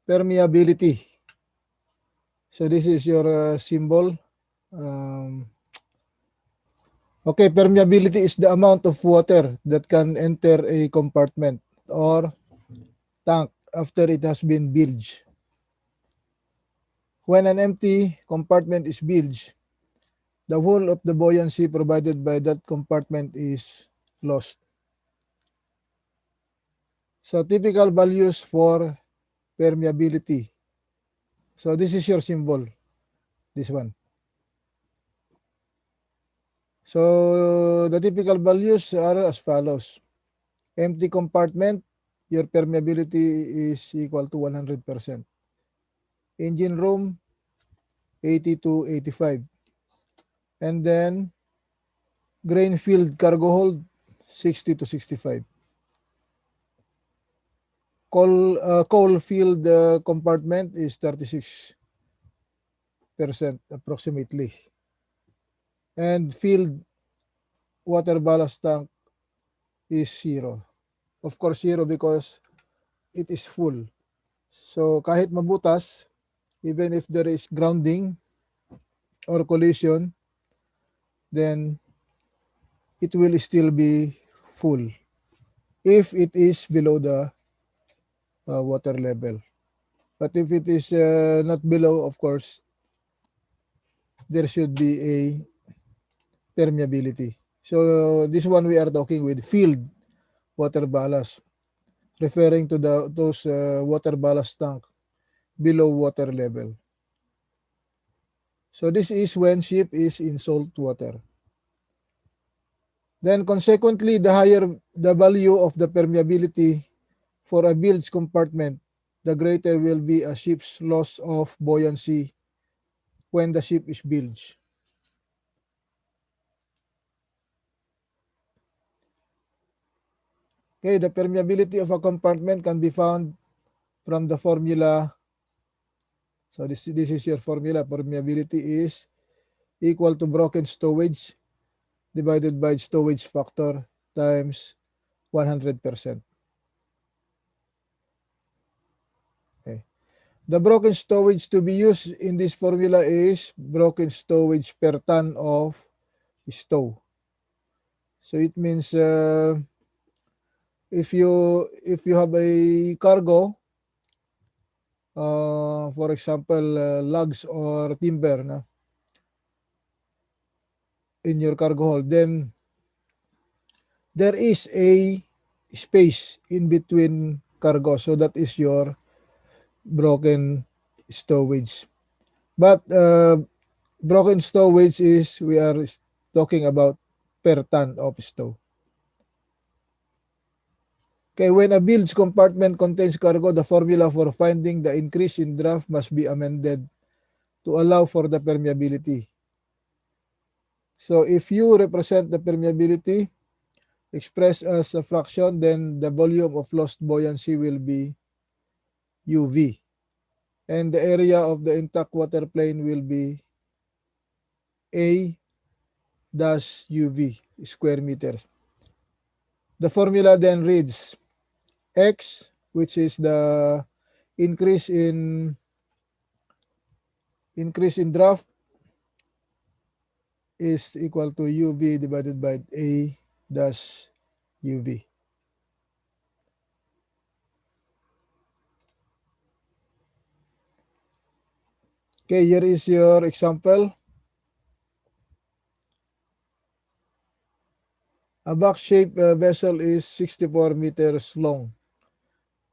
Permeability. So this is your symbol. Okay, permeability is the amount of water that can enter a compartment or tank after it has been bilged. When an empty compartment is bilged, the whole of the buoyancy provided by that compartment is lost. So typical values for permeability. So this is your symbol, this one. So the typical values are as follows. Empty compartment, your permeability is equal to 100%. Engine room, 80 to 85. And then grain field cargo hold, 60 to 65. Coal field compartment is 36% approximately. And field water ballast tank is 0. Of course, 0 because it is full. So kahit mabutas, even if there is grounding or collision, then it will still be full if it is below the water level. But if it is not below, of course, there should be a permeability. So this one we are talking with field water ballast, referring to those water ballast tank below water level. So this is when ship is in salt water. Then consequently, the higher the value of the permeability for a bilge compartment, the greater will be a ship's loss of buoyancy when the ship is bilged. Okay, the permeability of a compartment can be found from the formula. So this is your formula. Permeability is equal to broken stowage divided by stowage factor times 100%. Okay. The broken stowage to be used in this formula is broken stowage per ton of stow. So it means if you have a cargo, for example, logs or timber na, in your cargo hold, then there is a space in between cargo. So that is your broken stowage. But broken stowage is we are talking about per ton of stow. Okay, when a bilge compartment contains cargo, the formula for finding the increase in draft must be amended to allow for the permeability. So if you represent the permeability expressed as a fraction, then the volume of lost buoyancy will be UV. And the area of the intact water plane will be A dash UV square meters. The formula then reads X, which is the increase in draft, is equal to UV divided by A dash UV. Okay, here is your example. A box-shaped vessel is 64 meters long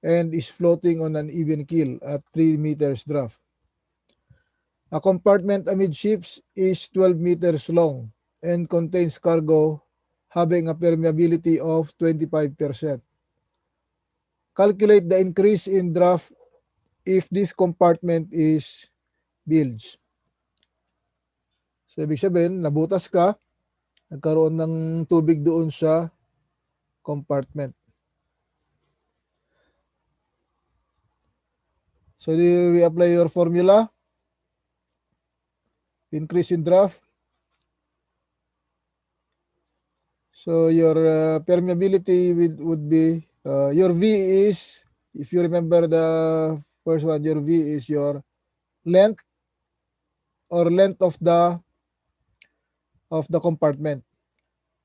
and is floating on an even keel at 3 meters draft. A compartment amidships is 12 meters long and contains cargo having a permeability of 25%. Calculate the increase in draft if this compartment is bilged. So, ibig sabihin, nabutas ka, nagkaroon ng tubig doon sa compartment. So, we apply your formula. Increase in draft. So, your permeability would be, your V is, if you remember the First one, your V is your length or length of the compartment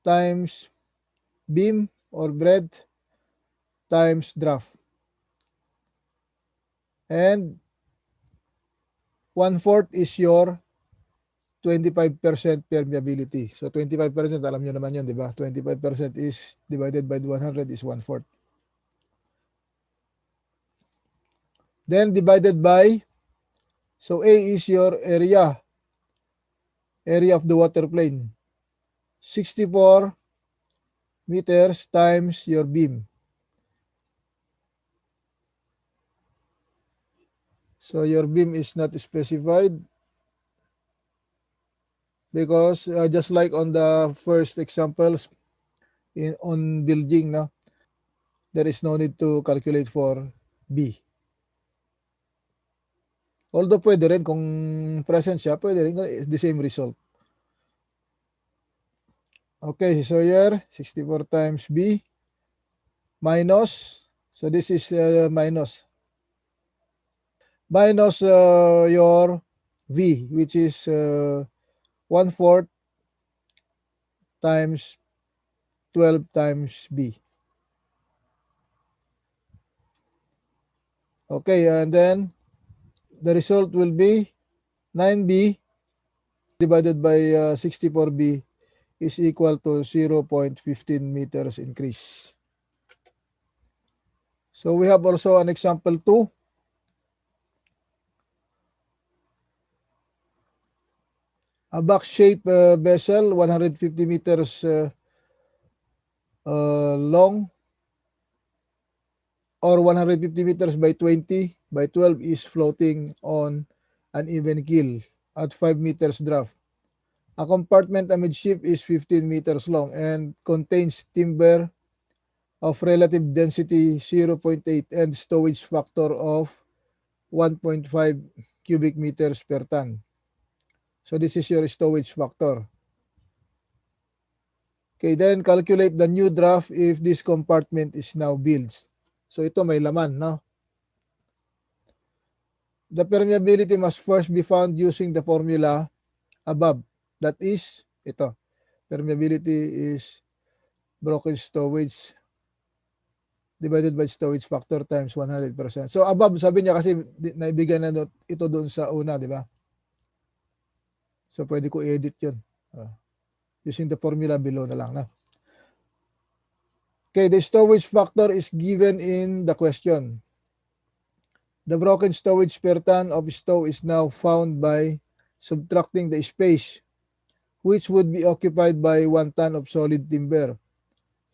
times beam or breadth times draft. And 1/4 is your 25% permeability. So 25%, alam nyo naman yun, di ba? 25% is divided by 100 is 1/4. Then divided by, so A is your area of the water plane. 64 meters times your beam. So your beam is not specified because just like on the first examples on building, no, there is no need to calculate for B. Although pwede rin kung present siya, pwede rin the same result. Okay, so here 64 times B minus, so this is minus your V, which is 1/4 times 12 times B. Okay, and then the result will be 9B divided by 64B is equal to 0.15 meters increase. So we have also an example 2. A box-shaped vessel, 150 meters long or 150 meters by 20 by 12 is floating on an even keel at 5 meters draft. A compartment amidship is 15 meters long and contains timber of relative density 0.8 and stowage factor of 1.5 cubic meters per ton. So this is your stowage factor. Okay, then calculate the new draft if this compartment is now built. So ito may laman, no? The permeability must first be found using the formula above. That is, ito. Permeability is broken stowage divided by stowage factor times 100%. So above, sabi niya kasi naibigay na ito doon sa una, di ba? So pwede ko i-edit yun. Using the formula below na lang. Na. Okay, the stowage factor is given in the question. The broken stowage per ton of stow is now found by subtracting the space which would be occupied by 1 ton of solid timber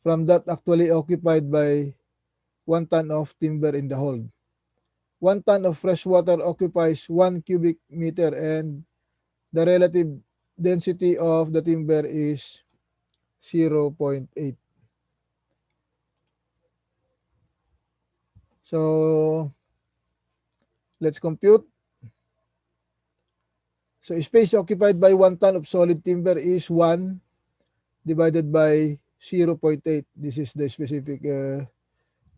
from that actually occupied by 1 ton of timber in the hold. 1 ton of fresh water occupies 1 cubic meter and the relative density of the timber is 0.8. So let's compute. So space occupied by 1 ton of solid timber is 1 divided by 0.8. This is the specific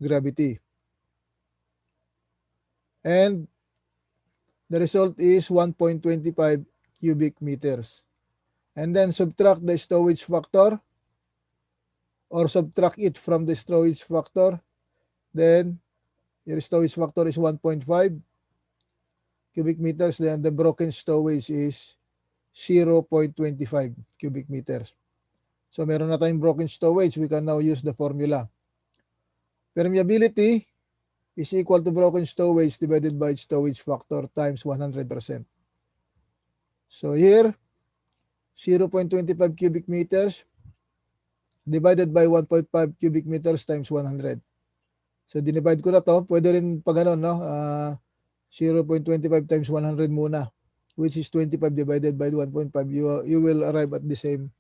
gravity. And the result is 1.25 cubic meters. And then subtract the stowage factor or subtract it from the stowage factor. Then your stowage factor is 1.5 cubic meters. Then the broken stowage is 0.25 cubic meters. So meron na tayong broken stowage. We can now use the formula. Permeability is equal to broken stowage divided by stowage factor times 100%. So here, 0.25 cubic meters divided by 1.5 cubic meters times 100. So dinivide ko na to. Pwede rin pa ganun, no? 0.25 times 100 muna, which is 25 divided by 1.5. You will arrive at the same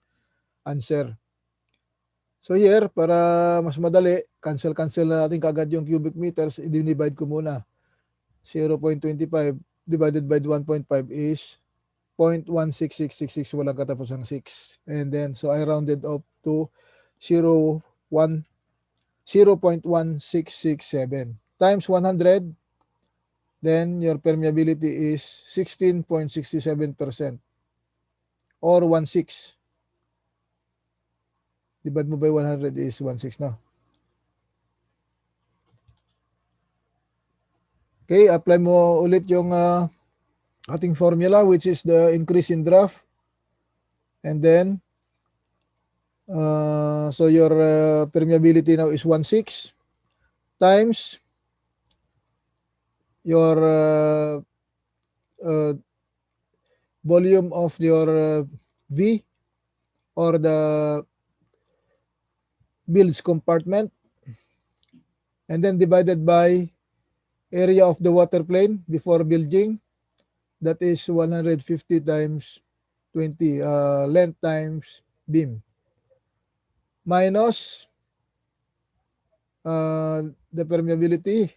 answer. So here, para mas madali, cancel na natin kagad yung cubic meters. I-divide ko muna. 0.25 divided by 1.5 is 0.16666, walang katapos ng 6. And then, so I rounded up to 0.1667 times 100. then your permeability is 16.67% or 1/6. Divide mo by 100 is 1/6 na. Okay, apply mo ulit yung ating formula, which is the increase in draft. And then, so your permeability now is 1/6 times your volume of your V, or the bilge compartment, and then divided by area of the water plane before bilging. That is 150 times 20, length times beam, minus the permeability.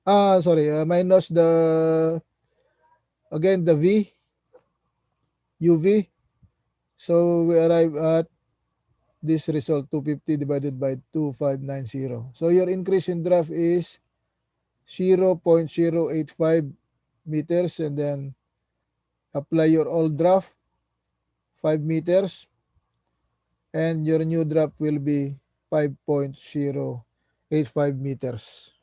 Minus again the V, UV. So we arrive at this result, 250 divided by 2590. So your increase in draft is 0.085 meters, and then apply your old draft 5 meters, and your new draft will be 5.085 meters.